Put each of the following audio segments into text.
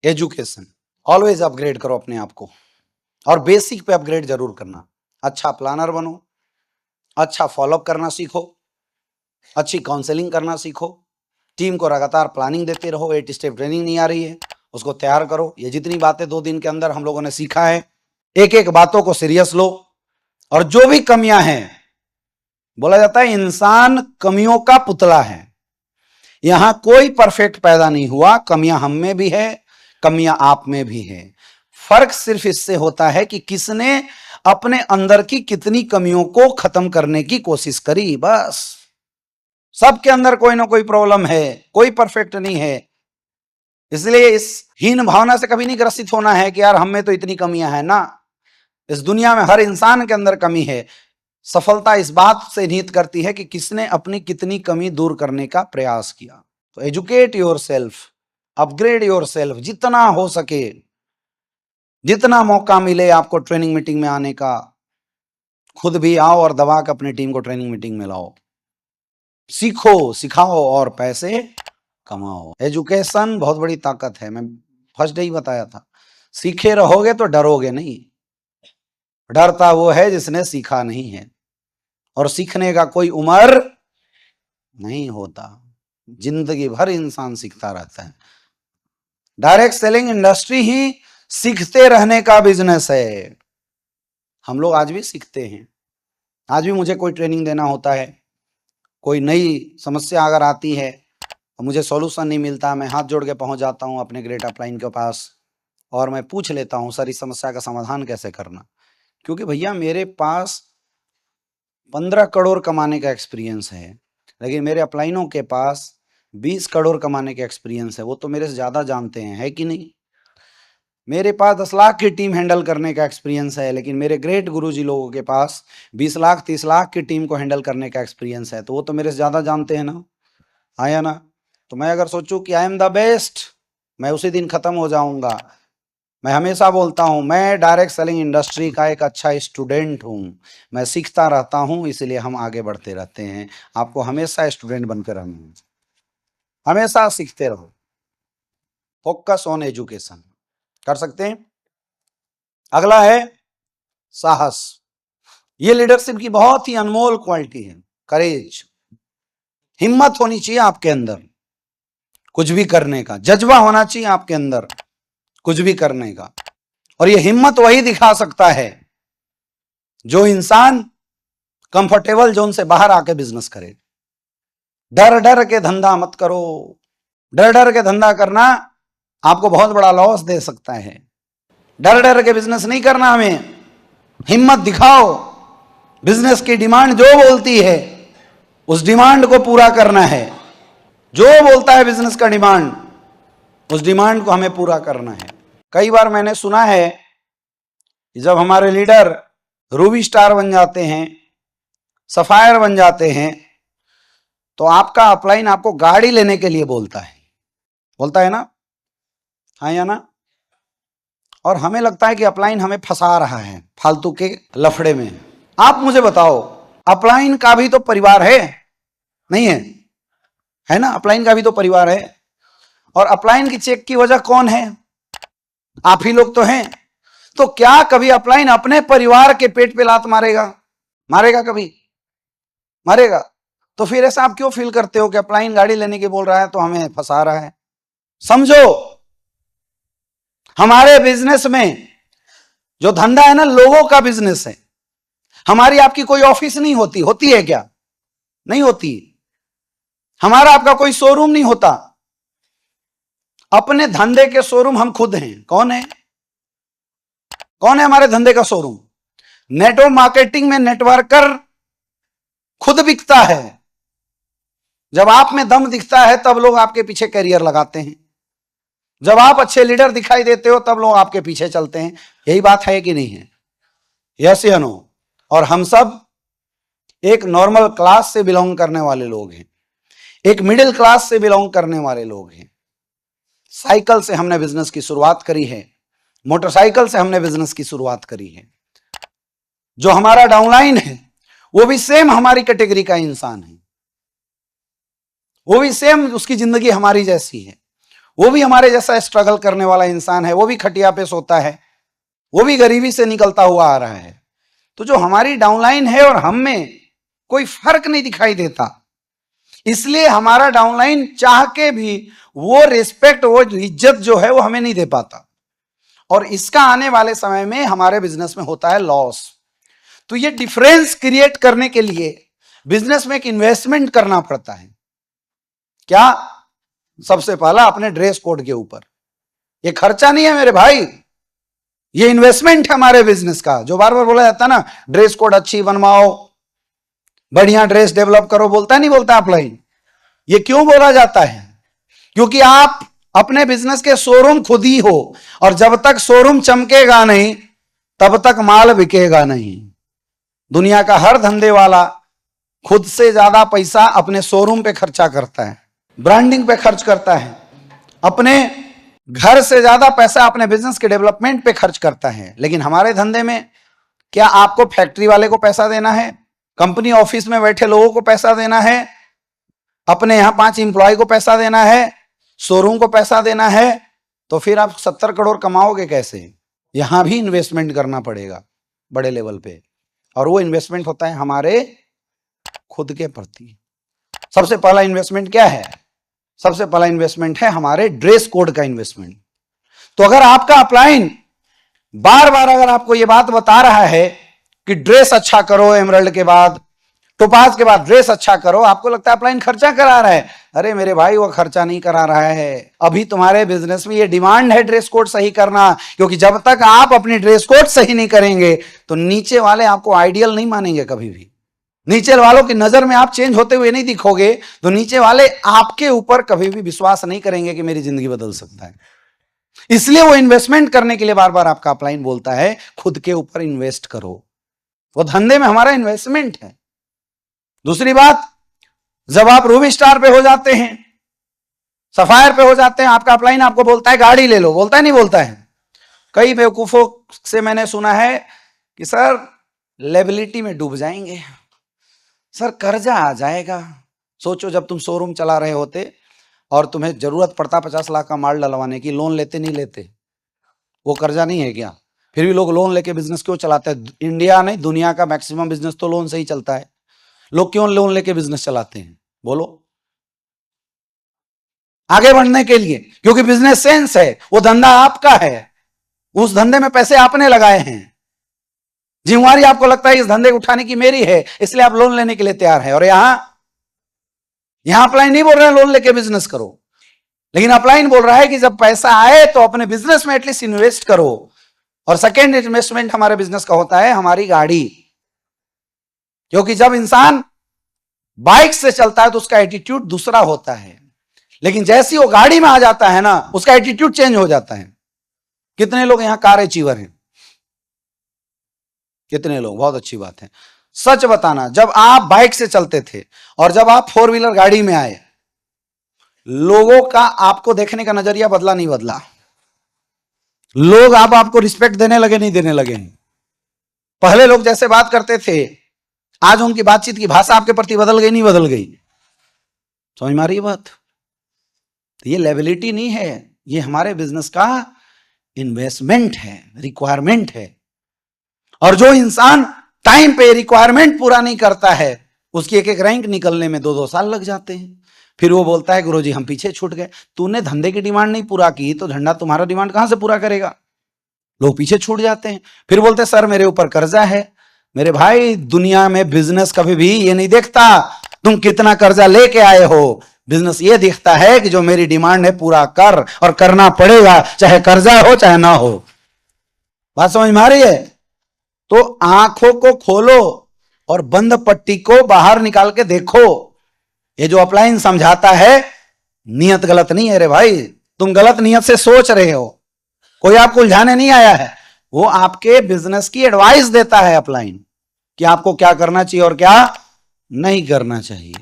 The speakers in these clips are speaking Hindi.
एजुकेशन, ऑलवेज अपग्रेड करो अपने आप को, और बेसिक पे अपग्रेड जरूर करना। अच्छा प्लानर बनो, अच्छा फॉलोअप करना सीखो, अच्छी काउंसलिंग करना सीखो, टीम को लगातार प्लानिंग देते रहो। 8 स्टेप ट्रेनिंग नहीं आ रही है, उसको तैयार करो। ये जितनी बातें 2 दिन के अंदर हम लोगों ने सीखा है, एक एक बातों को सीरियस लो। और जो भी कमियां हैं, बोला जाता है इंसान कमियों का पुतला है। यहां कोई परफेक्ट पैदा नहीं हुआ, कमियां हम में भी है, कमियां आप में भी है। फर्क सिर्फ इससे होता है कि किसने अपने अंदर की कितनी कमियों को खत्म करने की कोशिश करी, बस। सबके अंदर कोई ना कोई प्रॉब्लम है, कोई परफेक्ट नहीं है। इसलिए इस हीन भावना से कभी नहीं ग्रसित होना है कि यार हम में तो इतनी कमियां हैं ना। इस दुनिया में हर इंसान के अंदर कमी है। सफलता इस बात से निहित करती है कि किसने अपनी कितनी कमी दूर करने का प्रयास किया। तो educate your self, upgrade your self, जितना हो सके, जितना मौका मिले आपको ट्रेनिंग मीटिंग में आने का, खुद भी आओ और दबा के अपनी टीम को ट्रेनिंग मीटिंग में लाओ। सीखो, सिखाओ और पैसे कमाओ। एजुकेशन बहुत बड़ी ताकत है। मैं फर्स्ट डे ही बताया था, सीखे रहोगे तो डरोगे नहीं। डरता वो है जिसने सीखा नहीं है, और सीखने का कोई उम्र नहीं होता। जिंदगी भर इंसान सीखता रहता है। डायरेक्ट सेलिंग इंडस्ट्री ही सीखते रहने का बिजनेस है। हम लोग आज भी सीखते हैं। आज भी मुझे कोई ट्रेनिंग देना होता है, कोई नई समस्या अगर आती है और मुझे सॉल्यूशन नहीं मिलता, मैं हाथ जोड़ के पहुंच जाता हूं अपने ग्रेट अपलाइन के पास और मैं पूछ लेता हूं, सर इस समस्या का समाधान कैसे करना। क्योंकि भैया मेरे पास 15 करोड़ कमाने का एक्सपीरियंस है, लेकिन मेरे अपलाइनों के पास 20 करोड़ कमाने का एक्सपीरियंस है। वो तो मेरे से ज्यादा जानते हैं, है कि नहीं। मेरे पास 10 लाख की टीम हैंडल करने का एक्सपीरियंस है, लेकिन मेरे ग्रेट गुरुजी लोगों के पास 20 लाख 30 लाख की टीम को हैंडल करने का एक्सपीरियंस है। तो वो तो मेरे से ज्यादा जानते हैं ना, आया ना। तो मैं अगर सोचूं कि आई एम द बेस्ट, मैं उसी दिन खत्म हो जाऊंगा। मैं हमेशा बोलता हूं, मैं डायरेक्ट सेलिंग इंडस्ट्री का एक अच्छा स्टूडेंट हूं। मैं सीखता रहता हूं, इसलिए हम आगे बढ़ते रहते हैं। आपको हमेशा स्टूडेंट बनकर रहना है, हमेशा सीखते रहो। फोकस ऑन एजुकेशन कर सकते हैं। अगला है साहस। ये लीडरशिप की बहुत ही अनमोल क्वालिटी है। करेज, हिम्मत होनी चाहिए आपके अंदर कुछ भी करने का, जज्बा होना चाहिए आपके अंदर कुछ भी करने का। और ये हिम्मत वही दिखा सकता है जो इंसान कंफर्टेबल जोन से बाहर आके बिजनेस करे। डर डर के धंधा मत करो। डर डर के धंधा करना आपको बहुत बड़ा लॉस दे सकता है। डर डर के बिजनेस नहीं करना हमें, हिम्मत दिखाओ। बिजनेस की डिमांड जो बोलती है उस डिमांड को पूरा करना है। जो बोलता है बिजनेस का डिमांड, उस डिमांड को हमें पूरा करना है। कई बार मैंने सुना है कि जब हमारे लीडर रूबी स्टार बन जाते हैं, सफायर बन जाते हैं, तो आपका अपलाइन आपको गाड़ी लेने के लिए बोलता है ना, हाँ या ना। और हमें लगता है कि अपलाइन हमें फंसा रहा है फालतू के लफड़े में। आप मुझे बताओ, अपलाइन का भी तो परिवार है, नहीं है? है ना, अपलाइन का भी तो परिवार है। और अपलाइन की चेक की वजह कौन है? आप ही लोग तो हैं। तो क्या कभी अपलाइन अपने परिवार के पेट पे लात मारेगा? मारेगा कभी? मारेगा? तो फिर ऐसा आप क्यों फील करते हो कि अपलाइन गाड़ी लेने के बोल रहा है तो हमें फंसा रहा है? समझो, हमारे बिजनेस में जो धंधा है ना, लोगों का बिजनेस है। हमारी आपकी कोई ऑफिस नहीं होती, होती है क्या? नहीं होती। हमारा आपका कोई शोरूम नहीं होता। अपने धंधे के शोरूम हम खुद हैं। कौन है? कौन है हमारे धंधे का शोरूम? नेटवर्क मार्केटिंग में नेटवर्कर खुद बिकता है। जब आप में दम दिखता है तब लोग आपके पीछे कैरियर लगाते हैं। जब आप अच्छे लीडर दिखाई देते हो तब लोग आपके पीछे चलते हैं। यही बात है कि नहीं है? यस या नो? और हम सब एक नॉर्मल क्लास से बिलोंग करने वाले लोग हैं, एक मिडिल क्लास से बिलोंग करने वाले लोग हैं। साइकिल से हमने बिजनेस की शुरुआत करी है, मोटरसाइकिल से हमने बिजनेस की शुरुआत करी है। जो हमारा डाउनलाइन है वो भी सेम हमारी कैटेगरी का इंसान है, वो भी सेम, उसकी जिंदगी हमारी जैसी है। वो भी हमारे जैसा स्ट्रगल करने वाला इंसान है, वो भी खटिया पे सोता है, वो भी गरीबी से निकलता हुआ आ रहा है। तो जो हमारी डाउनलाइन है और हम में कोई फर्क नहीं दिखाई देता, इसलिए हमारा डाउनलाइन चाह के भी वो रिस्पेक्ट, वो इज्जत जो है वो हमें नहीं दे पाता, और इसका आने वाले समय में हमारे बिजनेस में होता है लॉस। तो ये डिफरेंस क्रिएट करने के लिए बिजनेस में एक इन्वेस्टमेंट करना पड़ता है। क्या? सबसे पहला अपने ड्रेस कोड के ऊपर। ये खर्चा नहीं है मेरे भाई, ये इन्वेस्टमेंट है हमारे बिजनेस का। जो बार बार बोला जाता है ना, ड्रेस कोड अच्छी बनवाओ, बढ़िया ड्रेस डेवलप करो, बोलता नहीं बोलता अपलाइन? ये क्यों बोला जाता है? क्योंकि आप अपने बिजनेस के शोरूम खुद ही हो, और जब तक शोरूम चमकेगा नहीं तब तक माल बिकेगा नहीं। दुनिया का हर धंधे वाला खुद से ज्यादा पैसा अपने शोरूम पे खर्चा करता है, ब्रांडिंग पे खर्च करता है, अपने घर से ज्यादा पैसा अपने बिजनेस के डेवलपमेंट पे खर्च करता है। लेकिन हमारे धंधे में क्या आपको फैक्ट्री वाले को पैसा देना है, कंपनी ऑफिस में बैठे लोगों को पैसा देना है, अपने यहां 5 एम्प्लॉय को पैसा देना है, शोरूम को पैसा देना है? तो फिर आप 70 करोड़ कमाओगे कैसे? यहां भी इन्वेस्टमेंट करना पड़ेगा बड़े लेवल पे, और वो इन्वेस्टमेंट होता है हमारे खुद के प्रति। सबसे पहला इन्वेस्टमेंट क्या है? सबसे पहला इन्वेस्टमेंट है हमारे ड्रेस कोड का इन्वेस्टमेंट। तो अगर आपका अपलाइन बार बार अगर आपको यह बात बता रहा है कि ड्रेस अच्छा करो, एमराल्ड के बाद, टोपाज के बाद ड्रेस अच्छा करो, आपको लगता है अपलाइन खर्चा करा रहा है। अरे मेरे भाई, वो खर्चा नहीं करा रहा है। अभी तुम्हारे बिजनेस में ये डिमांड है ड्रेस कोड सही करना, क्योंकि जब तक आप अपनी ड्रेस कोड सही नहीं करेंगे तो नीचे वाले आपको आइडियल नहीं मानेंगे कभी भी। नीचे वालों की नजर में आप चेंज होते हुए नहीं दिखोगे तो नीचे वाले आपके ऊपर कभी भी विश्वास नहीं करेंगे कि मेरी जिंदगी बदल सकता है। इसलिए वो इन्वेस्टमेंट करने के लिए बार बार आपका अपलाइन बोलता है खुद के ऊपर इन्वेस्ट करो। वो धंधे में हमारा इन्वेस्टमेंट है। दूसरी बात, जब आप रूबी स्टार पे हो जाते हैं, सफायर पे हो जाते हैं, आपका अपलाइन आपको बोलता है गाड़ी ले लो, बोलता है नहीं बोलता है? कई बेवकूफों से मैंने सुना है कि सर लायबिलिटी में डूब जाएंगे, सर कर्जा आ जाएगा। सोचो, जब तुम शोरूम चला रहे होते और तुम्हें जरूरत पड़ता 50 लाख का माल डलवाने की, लोन लेते नहीं लेते? वो कर्जा नहीं है क्या? फिर भी लोग लोन लेके बिजनेस क्यों चलाते हैं? इंडिया नहीं, दुनिया का मैक्सिमम बिजनेस तो लोन से ही चलता है। लोग क्यों लोन लेके बिजनेस चलाते हैं बोलो? आगे बढ़ने के लिए, क्योंकि बिजनेस सेंस है, वो धंधा आपका है, उस धंधे में पैसे आपने लगाए हैं, जिम्मेवारी आपको लगता है इस धंधे को उठाने की मेरी है, इसलिए आप लोन लेने के लिए तैयार हैं। और यहां अपलाइन नहीं बोल रहे हैं लोन लेके बिजनेस करो, लेकिन अपलाइन बोल रहा है कि जब पैसा आए तो अपने बिजनेस में एटलीस्ट इन्वेस्ट करो। और सेकेंड इन्वेस्टमेंट हमारे बिजनेस का होता है हमारी गाड़ी, क्योंकि जब इंसान बाइक से चलता है तो उसका एटीट्यूड दूसरा होता है, लेकिन जैसे वो गाड़ी में आ जाता है ना, उसका एटीट्यूड चेंज हो जाता है। कितने लोग यहां कार अचीवर हैं? कितने लोग? बहुत अच्छी बात है। सच बताना, जब आप बाइक से चलते थे और जब आप 4 व्हीलर गाड़ी में आए, लोगों का आपको देखने का नजरिया बदला नहीं बदला? लोग आपको रिस्पेक्ट देने लगे नहीं देने लगे? पहले लोग जैसे बात करते थे, आज उनकी बातचीत की भाषा आपके प्रति बदल गई नहीं बदल गई? समझ में आ रही है बात? तो ये लायबिलिटी नहीं है, ये हमारे बिजनेस का इन्वेस्टमेंट है, रिक्वायरमेंट है। और जो इंसान टाइम पे रिक्वायरमेंट पूरा नहीं करता है, उसकी एक एक रैंक निकलने में 2-2 साल लग जाते हैं। फिर वो बोलता है गुरुजी हम पीछे छूट गए। तूने धंधे की डिमांड नहीं पूरा की तो धंधा तुम्हारा डिमांड कहां से पूरा करेगा? लोग पीछे छूट जाते हैं। फिर बोलते सर मेरे ऊपर कर्जा है। मेरे भाई, दुनिया में बिजनेस कभी भी ये नहीं देखता तुम कितना कर्जा लेके आए हो। बिजनेस ये देखता है कि जो मेरी डिमांड है पूरा कर, और करना पड़ेगा, चाहे कर्जा हो चाहे ना हो। बात समझ में आ रही है? तो आंखों को खोलो और बंद पट्टी को बाहर निकाल के देखो। ये जो अपलाइन समझाता है, नियत गलत नहीं है रे भाई, तुम गलत नियत से सोच रहे हो, कोई आपको उलझाने नहीं आया है। वो आपके बिजनेस की एडवाइस देता है अपलाइन, कि आपको क्या करना चाहिए और क्या नहीं करना चाहिए।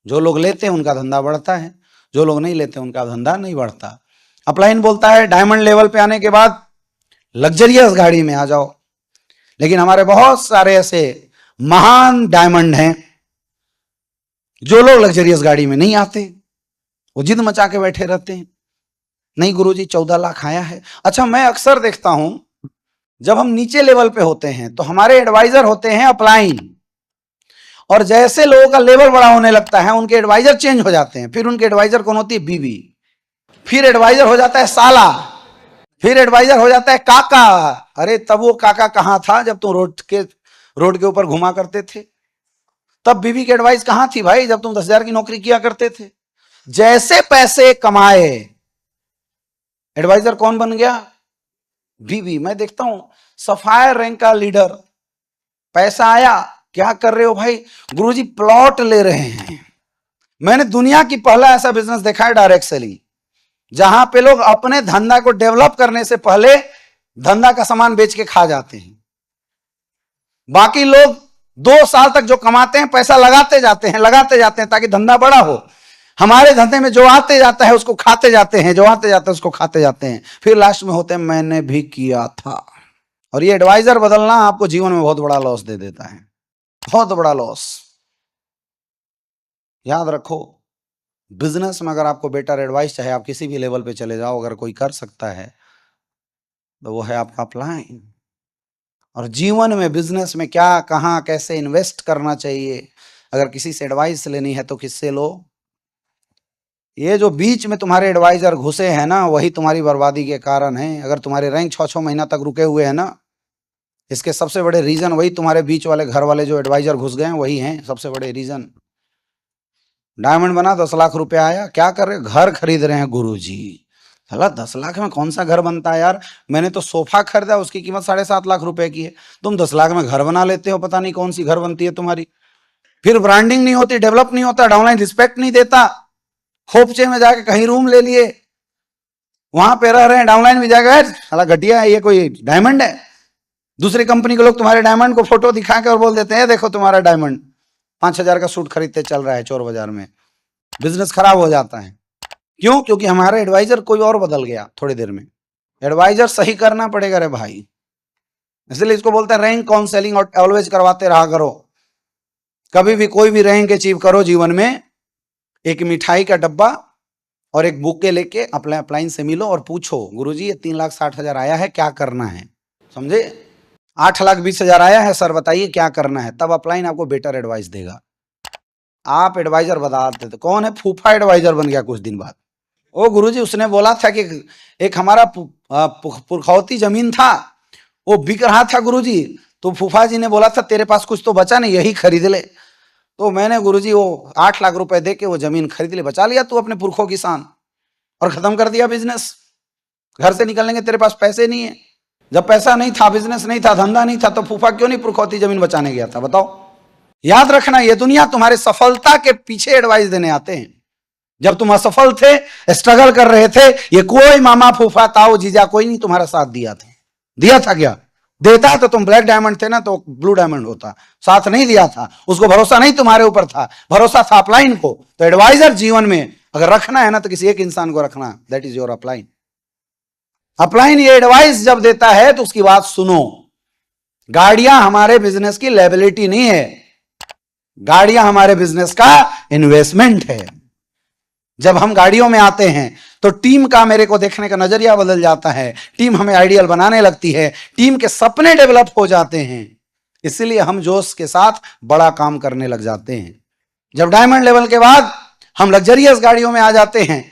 जो लोग लेते हैं उनका धंधा बढ़ता है, जो लोग नहीं लेते उनका धंधा नहीं बढ़ता। अपलाइन बोलता है डायमंड लेवल पे आने के बाद लग्जरियस गाड़ी में आ जाओ, लेकिन हमारे बहुत सारे ऐसे महान डायमंड हैं जो लोग लग्जरियस गाड़ी में नहीं आते, वो जिद मचा के बैठे रहते हैं। नहीं गुरुजी 14 लाख आया है। अच्छा, मैं अक्सर देखता हूं जब हम नीचे लेवल पे होते हैं तो हमारे एडवाइजर होते हैं अपलाइन, और जैसे लोगों का लेवल बड़ा होने लगता है उनके एडवाइजर चेंज हो जाते हैं। फिर उनके एडवाइजर कौन होती है? बीवी। फिर एडवाइजर हो जाता है साला, फिर एडवाइजर हो जाता है काका। अरे तब वो काका कहां था जब तुम रोड के ऊपर घुमा करते थे? तब बीवी की एडवाइस कहां थी भाई जब तुम 10,000 की नौकरी किया करते थे? जैसे पैसे कमाए एडवाइजर कौन बन गया? बीवी। मैं देखता हूं सफायर रैंक का लीडर, पैसा आया, क्या कर रहे हो भाई? गुरुजी प्लॉट ले रहे हैं। मैंने दुनिया की पहला ऐसा बिजनेस देखा है डायरेक्ट सेलिंग, जहां पे लोग अपने धंधा को डेवलप करने से पहले धंधा का सामान बेच के खा जाते हैं। बाकी लोग 2 साल तक जो कमाते हैं पैसा लगाते जाते हैं ताकि धंधा बड़ा हो। हमारे धंधे में जो आते जाता है उसको खाते जाते हैं, जो आते जाता है उसको खाते जाते हैं, फिर लास्ट में होते हैं मैंने भी किया था। और ये एडवाइजर बदलना आपको जीवन में बहुत बड़ा लॉस दे देता है, बहुत बड़ा लॉस। याद रखो, बिजनेस में अगर आपको बेटर एडवाइस चाहे, आप किसी भी लेवल पे चले जाओ, अगर कोई कर सकता है तो वो है आपका अपलाइन। और जीवन में बिजनेस में क्या, कहां, कैसे इन्वेस्ट करना चाहिए, अगर किसी से एडवाइस लेनी है तो किससे लो? ये जो बीच में तुम्हारे एडवाइजर घुसे हैं ना, वही तुम्हारी बर्बादी के कारण है। अगर तुम्हारे रैंक 6-6 महीना तक रुके हुए हैं ना, इसके सबसे बड़े रीजन वही तुम्हारे बीच वाले घर वाले जो एडवाइजर घुस गए हैं, वही हैं सबसे बड़े रीजन। डायमंड बना 10 लाख रुपया आया, क्या कर रहे? घर खरीद रहे हैं गुरुजी। साला 10 लाख में कौन सा घर बनता है यार? मैंने तो सोफा खरीदा, उसकी कीमत 7.5 लाख रुपए की है। तुम 10 लाख में घर बना लेते हो, पता नहीं कौन सी घर बनती है तुम्हारी। फिर ब्रांडिंग नहीं होती, डेवलप नहीं होता, डाउनलाइन रिस्पेक्ट नहीं देता। खोपचे में जाके कहीं रूम ले लिए, वहां पे रह रहे हैं, डाउनलाइन भी जाएगा साला घटिया है, ये कोई डायमंड है? दूसरी कंपनी के लोग तुम्हारे डायमंड को फोटो दिखा के और बोल देते हैं देखो तुम्हारा डायमंड। 5,000 का सूट खरीदते चल रहा है चोर बाजार में। बिजनेस खराब हो जाता है। क्यों? क्योंकि हमारा एडवाइजर कोई और बदल गया थोड़ी देर में। एडवाइजर सही करना पड़ेगा रे भाई, इसलिए इसको बोलते हैं रैंक काउंसलिंग, और ऑलवेज करवाते रहा करो। कभी भी कोई भी रैंक अचीव करो जीवन में, एक मिठाई का डब्बा और एक बुके लेके अपलाइन से मिलो और पूछो गुरुजी ये 3,60,000 आया है, क्या करना है? समझे? 8,20,000 आया है सर, बताइए क्या करना है? तब अपलाइन आपको बेटर एडवाइस देगा। आप एडवाइजर बदलते थे, कौन है? फूफा एडवाइजर बन गया कुछ दिन बाद। ओ गुरुजी उसने बोला था कि एक हमारा पुरखौती जमीन था, वो बिक रहा था गुरुजी, तो फूफा जी ने बोला था तेरे पास कुछ तो बचा नहीं, यही खरीद ले। तो मैंने गुरुजी वो 8 लाख रुपए दे के वो जमीन खरीद ली। बचा लिया तू अपने पुरखों की शान, और खत्म कर दिया बिजनेस। घर से निकलने के तेरे पास पैसे नहीं है। जब पैसा नहीं था, बिजनेस नहीं था, धंधा नहीं था, तो फूफा क्यों नहीं पुरखौती जमीन बचाने गया था? बताओ। याद रखना, ये दुनिया तुम्हारे सफलता के पीछे एडवाइस देने आते हैं। जब तुम असफल थे, स्ट्रगल कर रहे थे, ये कोई मामा, फूफा, ताऊ, जीजा कोई नहीं तुम्हारा साथ दिया था क्या? देता तो तुम ब्लैक डायमंड थे ना, तो ब्लू डायमंड होता। साथ नहीं दिया था, उसको भरोसा नहीं तुम्हारे ऊपर था, भरोसा था अपलाइन को। तो एडवाइजर जीवन में अगर रखना है ना, तो किसी एक इंसान को रखना, that is your upline. Upline ये एडवाइस जब देता है तो उसकी बात सुनो। गाड़ियां हमारे बिजनेस की लायबिलिटी नहीं है, गाड़ियां हमारे बिजनेस का इन्वेस्टमेंट है। जब हम गाड़ियों में आते हैं तो टीम का मेरे को देखने का नजरिया बदल जाता है, टीम हमें आइडियल बनाने लगती है, टीम के सपने डेवलप हो जाते हैं, इसलिए हम जोश के साथ बड़ा काम करने लग जाते हैं। जब डायमंड लेवल के बाद हम लग्जरियस गाड़ियों में आ जाते हैं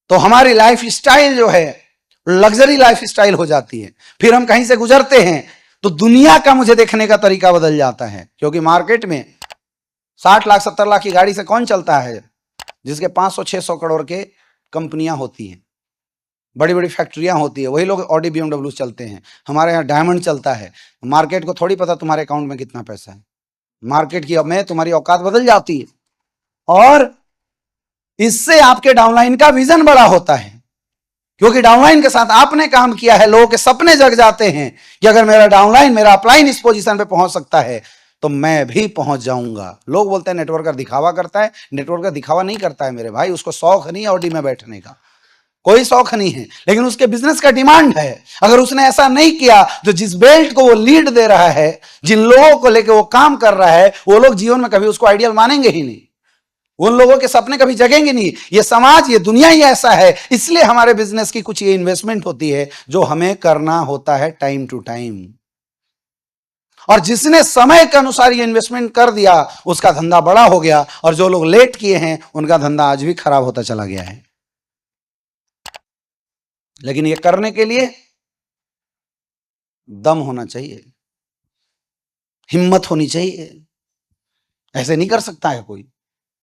तो हमारी लाइफ स्टाइल जो है लग्जरी लाइफ स्टाइल हो जाती है। फिर हम कहीं से गुजरते हैं तो दुनिया का मुझे देखने का तरीका बदल जाता है, क्योंकि मार्केट में 60 लाख 70 लाख की गाड़ी से कौन चलता है? जिसके 500-600 करोड़ के कंपनियां होती हैं, बड़ी बड़ी फैक्ट्रियां होती है, वही लोग ऑडी BMW चलते हैं। हमारे यहाँ डायमंड चलता है। मार्केट को थोड़ी पता तुम्हारे अकाउंट में कितना पैसा है। मार्केट की में तुम्हारी औकात बदल जाती है, और इससे आपके डाउनलाइन का विजन बड़ा होता है, क्योंकि डाउनलाइन के साथ आपने काम किया है। लोगों के सपने जग जाते हैं कि अगर मेरा डाउनलाइन, मेरा अपलाइन इस पोजीशन पे पहुंच सकता है तो मैं भी पहुंच जाऊंगा। लोग बोलते हैं नेटवर्कर दिखावा करता है, नेटवर्कर दिखावा नहीं करता है मेरे भाई, उसको शौक नहीं है ऑडी में बैठने का, कोई शौक नहीं है, लेकिन उसके बिजनेस का डिमांड है। अगर उसने ऐसा नहीं किया तो जिस बेल्ट को वो लीड दे रहा है, जिन लोगों को लेकर वो काम कर रहा है, वो लोग जीवन में कभी उसको आइडियल मानेंगे ही नहीं। उन लोगों के सपने कभी जगेंगे नहीं। ये समाज, ये दुनिया ही ऐसा है, इसलिए हमारे बिजनेस की कुछ ये इन्वेस्टमेंट होती है जो हमें करना होता है टाइम टू टाइम। और जिसने समय के अनुसार ये इन्वेस्टमेंट कर दिया उसका धंधा बड़ा हो गया, और जो लोग लेट किए हैं उनका धंधा आज भी खराब होता चला गया है। लेकिन ये करने के लिए दम होना चाहिए, हिम्मत होनी चाहिए। ऐसे नहीं कर सकता है कोई।